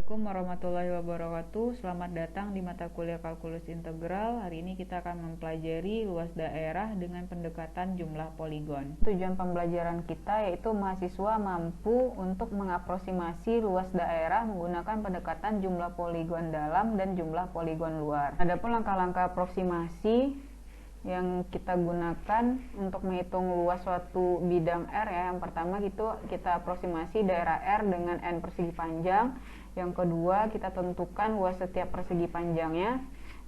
Assalamualaikum warahmatullahi wabarakatuh. Selamat datang di mata kuliah kalkulus integral. Hari ini kita akan mempelajari luas daerah dengan pendekatan jumlah poligon. Tujuan pembelajaran kita yaitu mahasiswa mampu untuk mengaproksimasi luas daerah menggunakan pendekatan jumlah poligon dalam dan jumlah poligon luar. Adapun langkah-langkah aproksimasi yang kita gunakan untuk menghitung luas suatu bidang R ya. Yang pertama kita aproksimasi daerah R dengan N persegi panjang. Yang kedua, kita tentukan luas setiap persegi panjangnya.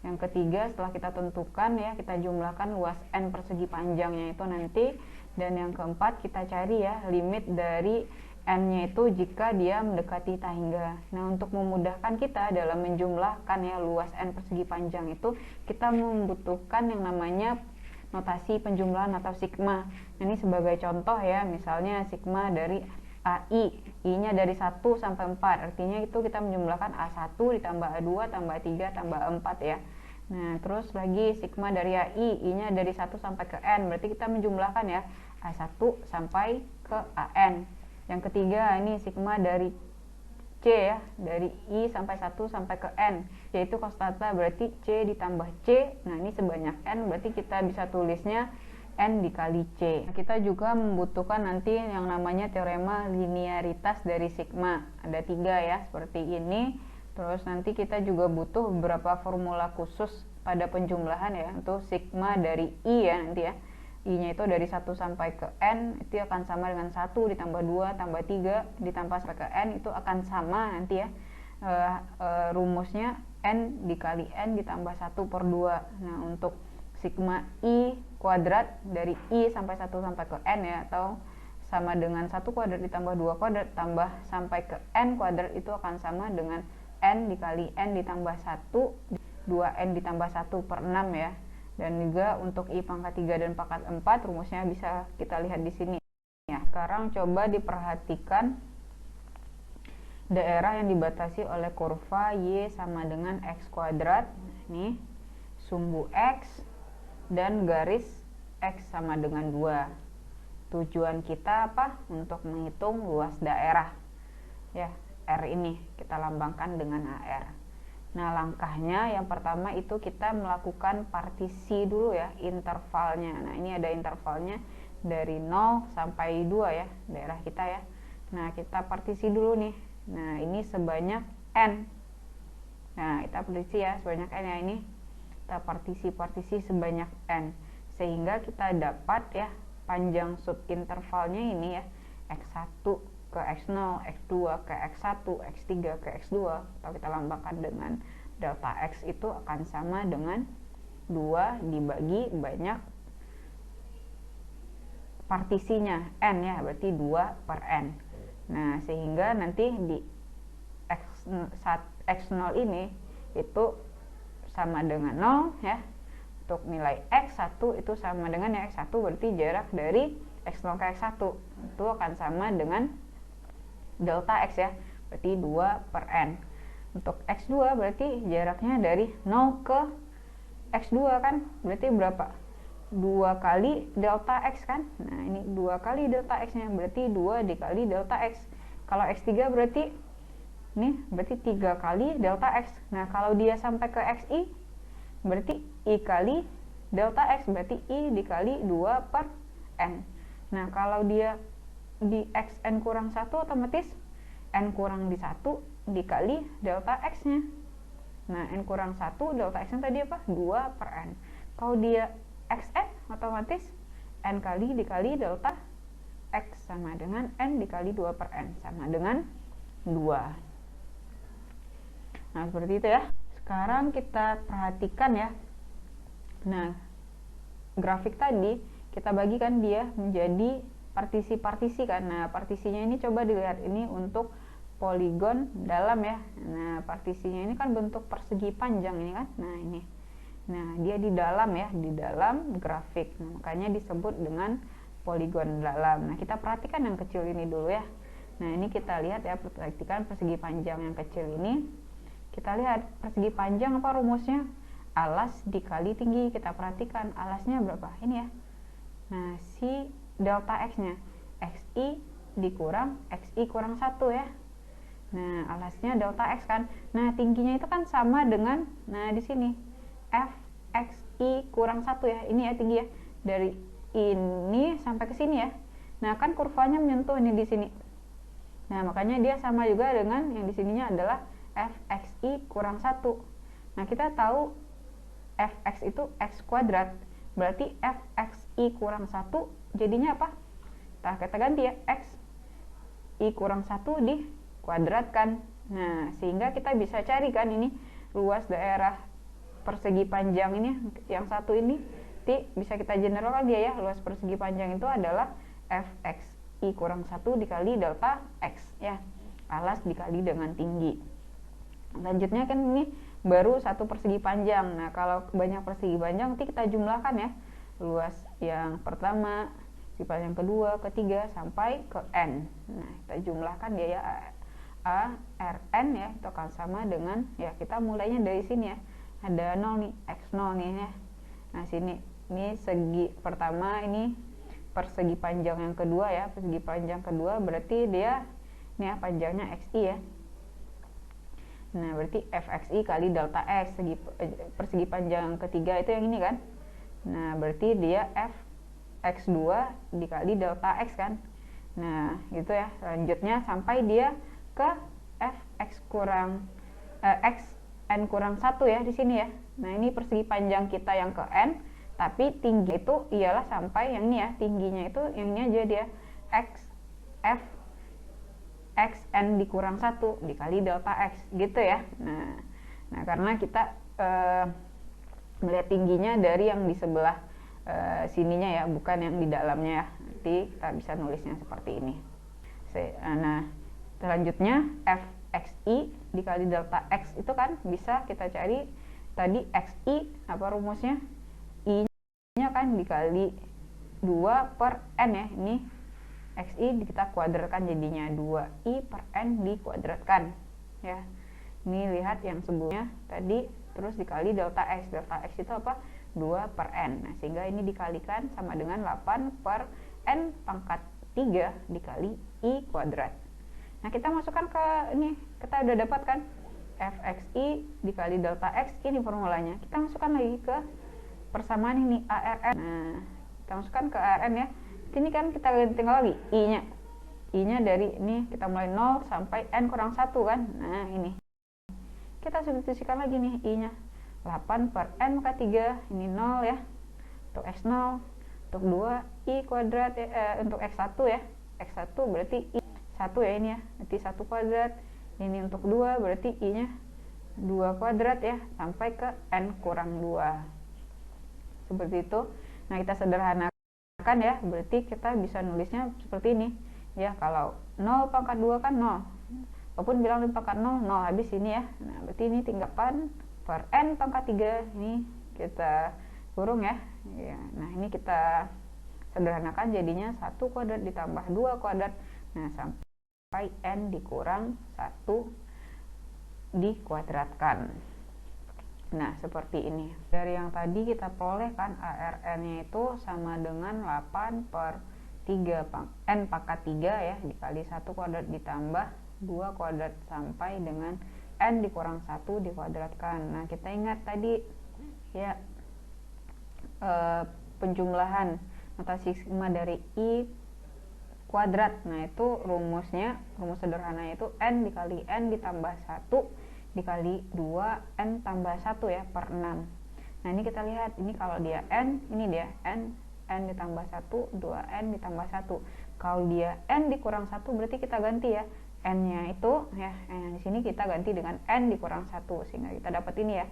Yang ketiga, setelah kita tentukan ya, kita jumlahkan luas N persegi panjangnya itu nanti. Dan yang keempat, kita cari ya limit dari N-nya itu jika dia mendekati tangga. Nah, untuk memudahkan kita dalam menjumlahkan ya luas N persegi panjang itu, kita membutuhkan yang namanya notasi penjumlahan atau sigma. Nah, ini sebagai contoh ya, misalnya sigma dari AI, I-nya dari 1 sampai 4, artinya itu kita menjumlahkan A1 ditambah A2 tambah 3 tambah 4 ya. Nah, terus lagi sigma dari AI, I-nya dari 1 sampai ke N, berarti kita menjumlahkan ya A1 sampai ke AN. Yang ketiga, ini sigma dari C ya, dari I sampai 1 sampai ke N, yaitu konstanta, berarti C ditambah C. Nah, ini sebanyak N, berarti kita bisa tulisnya N dikali C. Nah, kita juga membutuhkan nanti yang namanya teorema linearitas dari sigma. Ada 3 ya, seperti ini. Terus nanti kita juga butuh beberapa formula khusus pada penjumlahan ya, untuk sigma dari I ya nanti ya. I-nya itu dari 1 sampai ke N, itu akan sama dengan 1 ditambah 2 tambah 3 ditambah sampai ke N, itu akan sama nanti ya. Rumusnya N dikali N ditambah 1/2. Nah, untuk sigma I kuadrat dari I sampai 1 sampai ke N ya, atau sama dengan 1 kuadrat ditambah 2 kuadrat tambah sampai ke N kuadrat, itu akan sama dengan N dikali N ditambah 1, 2N ditambah 1/6 ya. Dan juga untuk I pangkat 3 dan pangkat 4 rumusnya bisa kita lihat di sini ya. Sekarang coba diperhatikan daerah yang dibatasi oleh kurva Y sama dengan X kuadrat. Ini sumbu X dan garis X sama dengan 2. Tujuan kita apa? Untuk menghitung luas daerah ya, R ini kita lambangkan dengan AR. Nah, langkahnya yang pertama itu kita melakukan partisi dulu ya, intervalnya. Nah, ini ada intervalnya dari 0 sampai 2 ya, daerah kita ya. Nah, kita partisi dulu nih. Nah, ini sebanyak N. Nah, kita partisi ya sebanyak N ya, ini kita partisi sebanyak N, sehingga kita dapat ya panjang subintervalnya ini ya, X1 ke X0, X2 ke X1, X3 ke X2, atau kita lambangkan dengan delta X, itu akan sama dengan 2 dibagi banyak partisinya N ya, berarti 2/N. Nah, sehingga nanti di X0 ini itu sama dengan 0 ya. Untuk nilai X1 itu sama dengan ya, X1 berarti jarak dari X0 ke X1 itu akan sama dengan delta X ya, berarti 2/N. Untuk X2 berarti jaraknya dari 0 ke X2 kan, berarti berapa? 2 kali delta X kan. Nah, ini 2 kali delta X nya, berarti 2 dikali delta X. Kalau X3 berarti ini berarti 3 kali delta X. Nah, kalau dia sampai ke XI berarti I kali delta X, berarti I dikali 2/N. Nah, kalau dia di Xn kurang 1 otomatis N kurang di 1 dikali delta X nya. Nah, N kurang 1 delta X nya tadi apa? 2/N. Kalau dia Xn otomatis N kali dikali delta X sama dengan N dikali 2/N, sama dengan 2. Nah, seperti itu ya. Sekarang kita perhatikan ya. Nah, grafik tadi kita bagikan dia menjadi partisi-partisi kan. Nah, partisinya ini coba dilihat, ini untuk poligon dalam ya. Nah, partisinya ini kan bentuk persegi panjang ini kan. Nah, ini. Nah, dia di dalam ya, di dalam grafik. Nah, makanya disebut dengan poligon dalam. Nah, kita perhatikan yang kecil ini dulu ya. Nah, ini kita lihat ya, perhatikan persegi panjang yang kecil ini. Kita lihat persegi panjang apa rumusnya? Alas dikali tinggi. Kita perhatikan alasnya berapa? Ini ya. Nah, si delta X nya XI dikurang XI kurang 1 ya. Nah, alasnya delta X kan. Nah, tingginya itu kan sama dengan, nah di sini Fxi kurang 1 ya. Ini ya tinggi ya. Dari ini sampai ke sini ya. Nah, kan kurvanya menyentuh ini di sini. Nah, makanya dia sama juga dengan yang di sininya adalah Fxi kurang 1. Nah, kita tahu Fx itu X kuadrat. Berarti Fxi kurang 1 jadinya apa? Nah, kita ganti ya. X I kurang 1 di kuadratkan. Nah, sehingga kita bisa cari kan ini luas daerah persegi panjang ini, yang satu ini bisa kita generalkan dia ya. Luas persegi panjang itu adalah Fx I kurang 1 dikali delta X ya. Alas dikali dengan tinggi. Lanjutnya kan ini baru satu persegi panjang. Nah, kalau banyak persegi panjang nanti kita jumlahkan ya. Luas yang pertama, persegi panjang kedua, ketiga sampai ke N. Nah, kita jumlahkan dia ya. A, Rn ya, itu akan sama dengan, ya kita mulainya dari sini ya. Ada 0 nih, X0 nih ya. Nah, sini, ini segi pertama, ini persegi panjang yang kedua ya. Persegi panjang kedua berarti dia, ini ya panjangnya Xi ya. Nah, berarti Fxi kali delta X, persegi panjang ketiga itu yang ini kan. Nah, berarti dia Fx2 dikali delta X kan. Nah, gitu ya. Lanjutnya sampai dia ke Fx kurang Xn kurang 1 ya di sini ya. Nah, ini persegi panjang kita yang ke N, tapi tinggi itu ialah sampai yang ini ya. Tingginya itu yang ini aja dia, F Xn dikurang 1 dikali delta X gitu ya. Nah karena kita melihat tingginya dari yang di sebelah sininya ya, bukan yang di dalamnya ya. Nanti kita bisa nulisnya seperti ini. Nah, selanjutnya Fxi dikali delta X itu kan bisa kita cari tadi Xi apa rumusnya? I-nya kan dikali 2 per N ya. Ini Xi kita kuadratkan jadinya 2i per N dikuadratkan ya. Ini lihat yang sebelumnya tadi, terus dikali delta X. Delta X itu apa? 2 per N. Nah, sehingga ini dikalikan sama dengan 8 per N pangkat 3 dikali I kuadrat. Nah, kita masukkan ke ini, kita udah dapat kan Fxi dikali delta X, ini formulanya. Kita masukkan lagi ke persamaan ini ARN. Nah, kita masukkan ke ARN ya. Ini kan kita tinggal lagi I-nya. I-nya dari ini kita mulai 0 sampai N kurang 1 kan. Nah, ini. Kita substitusikan lagi nih I-nya. 8 per N maka 3, ini 0 ya. Untuk X0, untuk 2 I kuadrat untuk X1 ya. X1 berarti I 1 ya ini ya. Berarti 1 kuadrat. Ini untuk 2 berarti I-nya 2 kuadrat ya sampai ke N kurang 2. Seperti itu. Nah, kita sederhanakan ya, berarti kita bisa nulisnya seperti ini ya. Kalau 0 pangkat 2 kan 0, walaupun bilang 5 pangkat 0, 0 habis ini ya. Nah, berarti ini tinggal 8 per N pangkat 3, ini kita kurung ya. Nah, ini kita sederhanakan jadinya 1 kuadrat ditambah 2 kuadrat, nah sampai N dikurang 1 dikuadratkan. Nah, seperti ini. Dari yang tadi kita peroleh kan ARN-nya itu sama dengan 8 per 3 N pangkat 3 ya, dikali 1 kuadrat ditambah 2 kuadrat sampai dengan N dikurang 1 dikuadratkan. Nah, kita ingat tadi ya penjumlahan notasi sigma dari I kuadrat. Nah, itu rumus sederhana itu N dikali N ditambah 1 dikali 2 N tambah 1 ya per 6. Nah, ini kita lihat, ini kalau dia N, ini dia N ditambah 1, 2N ditambah 1. Kalau dia N dikurang 1 berarti kita ganti ya. N-nya itu ya, di sini kita ganti dengan N dikurang 1 sehingga kita dapat ini ya.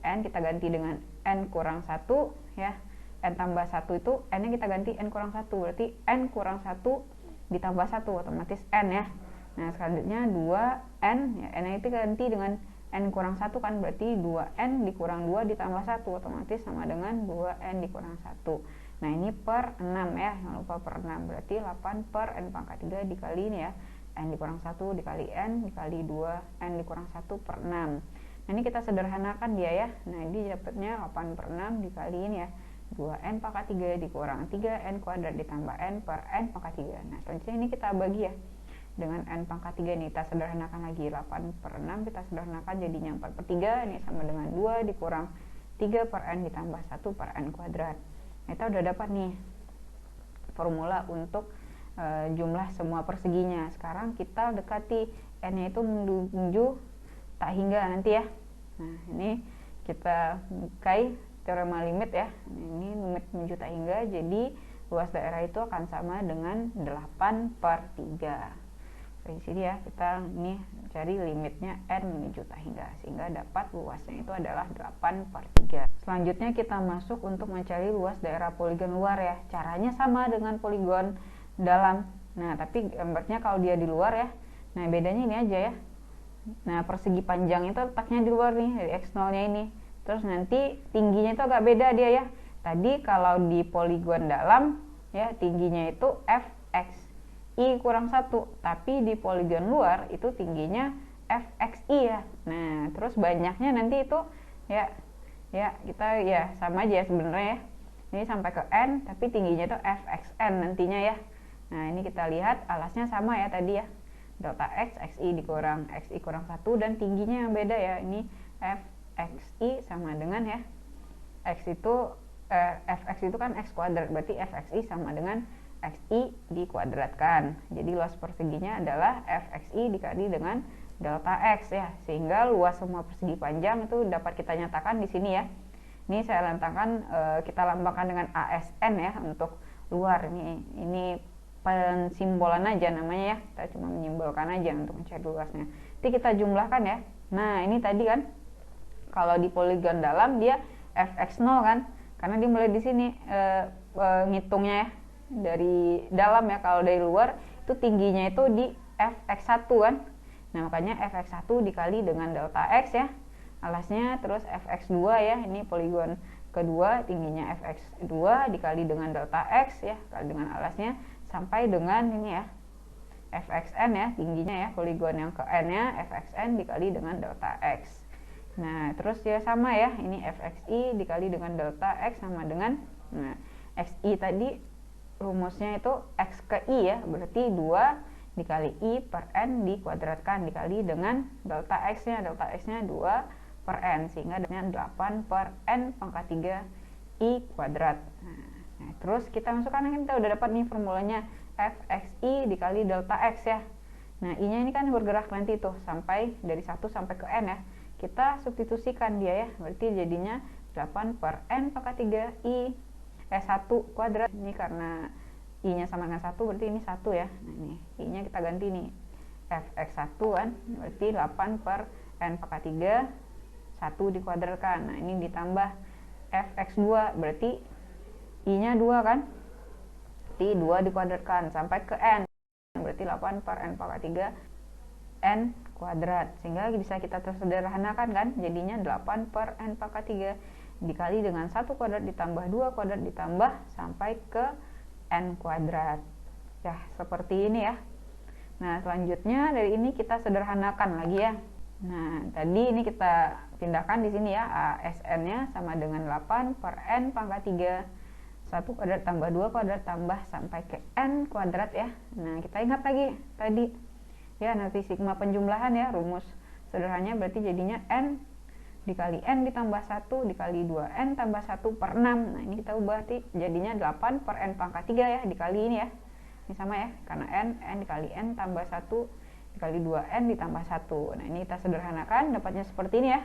N kita ganti dengan N kurang 1 ya. N tambah 1 itu N-nya kita ganti N kurang 1, berarti N kurang 1 ditambah 1 otomatis N ya. Nah, selanjutnya 2N ya, N itu ganti dengan N kurang 1 kan, berarti 2N dikurang 2 ditambah 1 otomatis sama dengan 2N dikurang 1. Nah, ini per 6 ya, jangan lupa per 6, berarti 8 per N pangkat 3 dikali ini ya, N dikurang 1 dikali N dikali 2 N dikurang 1 per 6. Nah, ini kita sederhanakan dia ya. Nah, ini dapatnya 8 per 6 dikali ini ya, 2N pangkat 3 dikurang 3N kuadrat ditambah N per N pangkat 3. Nah, selanjutnya ini kita bagi ya. dengan n pangkat 3. Ini kita sederhanakan lagi, 8 per 6 kita sederhanakan jadinya 4 per 3, ini sama dengan 2 dikurang 3 per n ditambah 1 per n kuadrat. Kita udah dapat nih formula untuk jumlah semua perseginya. Sekarang kita dekati n-nya itu menuju tak hingga nanti ya. Nah, ini kita pakai teorema limit ya. Ini limit menuju tak hingga, jadi luas daerah itu akan sama dengan 8 per 3. Di sini ya, kita ini cari limitnya n menuju tak hingga, sehingga dapat luasnya itu adalah 8 per 3. Selanjutnya kita masuk untuk mencari luas daerah poligon luar ya. Caranya sama dengan poligon dalam. Nah, tapi gambarnya kalau dia di luar ya. Nah, bedanya ini aja ya. Nah, persegi panjang itu letaknya di luar nih, dari x0-nya ini. Terus nanti tingginya itu agak beda dia ya. Tadi kalau di poligon dalam ya, tingginya itu fxi kurang 1, tapi di poligon luar itu tingginya fxi ya. Nah, terus banyaknya nanti itu ya kita ya sama aja sebenarnya ya. Ini sampai ke n, tapi tingginya itu fxn nantinya ya. Nah, ini kita lihat alasnya sama ya tadi ya. Delta x, xi dikurang xi kurang 1, dan tingginya yang beda ya. Ini fxi sama dengan ya, fx itu kan x kuadrat, berarti fxi sama dengan xi dikuadratkan. Jadi luas perseginya adalah fxi dikali dengan delta x ya, sehingga luas semua persegi panjang itu dapat kita nyatakan di sini ya. Ini saya lantangkan, kita lambangkan dengan ASN ya untuk luar. Ini pensimbolan aja namanya ya, kita cuma menyimbolkan aja untuk mencari luasnya. Nanti kita jumlahkan ya. Nah, ini tadi kan kalau di poligon dalam dia fx0 kan, karena dia mulai di sini ngitungnya ya dari dalam ya. Kalau dari luar itu tingginya itu di fx1 kan. Nah, makanya fx1 dikali dengan delta x ya, alasnya, terus fx2 ya, ini poligon kedua, tingginya fx2 dikali dengan delta x ya, kali dengan alasnya, sampai dengan ini ya fxn ya, tingginya ya, poligon yang ke n nya fxn dikali dengan delta x. Nah, terus ya sama ya, ini fxi dikali dengan delta x sama dengan, nah, xi tadi rumusnya itu x ke i ya, berarti 2 dikali i per n dikuadratkan dikali dengan delta x nya 2 per n, sehingga dengan 8 per n pangkat 3 i kuadrat. Nah, terus kita masukkan, kita udah dapat nih formulanya fxi dikali delta x ya. Nah, i-nya ini kan bergerak nanti tuh sampai dari 1 sampai ke n ya. Kita substitusikan dia ya, berarti jadinya 8 per n pangkat 3 i 1 kuadrat. Ini karena i-nya sama dengan 1, berarti ini 1 ya. Nah, ini i-nya kita ganti nih fx1 kan, berarti 8 per n pangkat 3 1 dikuadratkan. Nah, ini ditambah fx2, berarti i-nya 2 kan, berarti 2 dikuadratkan sampai ke n, berarti 8 per n pangkat 3 n kuadrat, sehingga bisa kita tersederhanakan kan, jadinya 8 per n pangkat 3 dikali dengan 1 kuadrat ditambah 2 kuadrat ditambah sampai ke n kuadrat ya, seperti ini ya. Nah, selanjutnya dari ini kita sederhanakan lagi ya. Nah, tadi ini kita pindahkan di sini ya, ASN-nya sama dengan 8 per n pangkat 3 1 kuadrat tambah 2 kuadrat tambah sampai ke n kuadrat ya. Nah, kita ingat lagi tadi ya, nanti sigma penjumlahan ya, rumus sederhananya berarti jadinya n dikali n ditambah 1 dikali 2n tambah 1 per 6. Nah, ini kita ubah jadinya 8 per n pangkat 3 ya, dikali ini ya. Ini sama ya, karena n dikali n tambah 1 dikali 2n ditambah 1. Nah, ini kita sederhanakan, dapatnya seperti ini ya.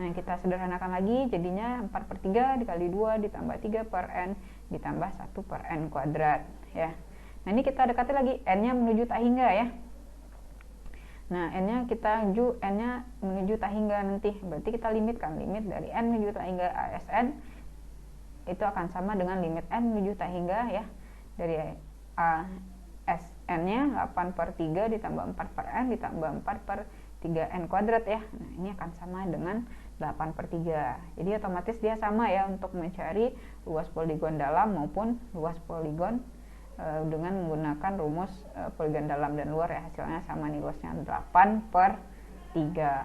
Nah, kita sederhanakan lagi, jadinya 4 per 3 dikali 2 ditambah 3 per n ditambah 1 per n kuadrat ya. Nah, ini kita dekati lagi, n-nya menuju tak hingga ya. Nah, n-nya kita n-nya menuju tak hingga nanti, berarti kita limitkan, limit dari n menuju tak hingga ASN itu akan sama dengan limit n menuju tak hingga ya, dari ASN-nya 8 per 3 ditambah 4 per n ditambah 4 per 3n kuadrat ya. Nah, ini akan sama dengan 8 per 3. Jadi otomatis dia sama ya untuk mencari luas poligon dalam maupun luas poligon dengan menggunakan rumus poligon dalam dan luar ya. Hasilnya sama nih, luasnya 8 per 3.